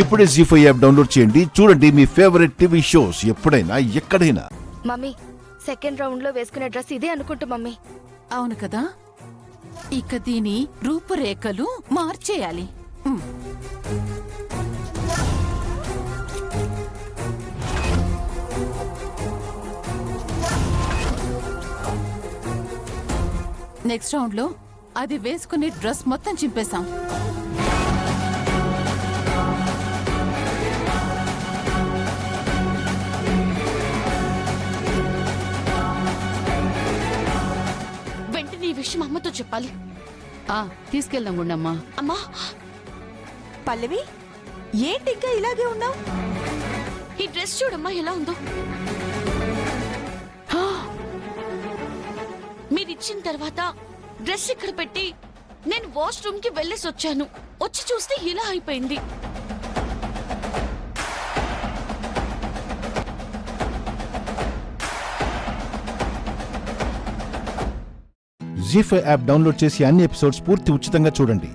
ఇప్పుడే జీ5 app download చేయండి. చూడండి మీ ఫేవరెట్ టీవీ షోస్ ఎప్పుడైనా ఎక్కడైనా. మమ్మీ, సెకండ్ రౌండ్ లో వేసుకునే డ్రెస్ ఇదే అనుకుంటా మమ్మీ. అవును కదా, ఇక దీని రూపురేఖలు మార్చేయాలి. నెక్స్ట్ రౌండ్ లో అది వేసుకునే డ్రెస్ మొత్తం చింపేశాం. వెంటనే ఈ విషయం అమ్మతో చెప్పాలి. తీసుకెళ్దాం గుండమ్మా. అమ్మా, పల్లవి, ఏంటి ఇంకా ఇలాగే ఉన్నావు? ఈ డ్రెస్ చూడమ్మా ఎలా ఉందో. మీరిచ్చిన తర్వాత డ్రెస్ ఇక్కడ పెట్టి నేను వాష్రూమ్ కి వెళ్ళేసి వచ్చాను. వచ్చి చూస్తే ఇలా అయిపోయింది. జీ5 యాప్ డౌన్లోడ్ చేసి అన్ని ఎపిసోడ్స్ పూర్తి ఉచితంగా చూడండి.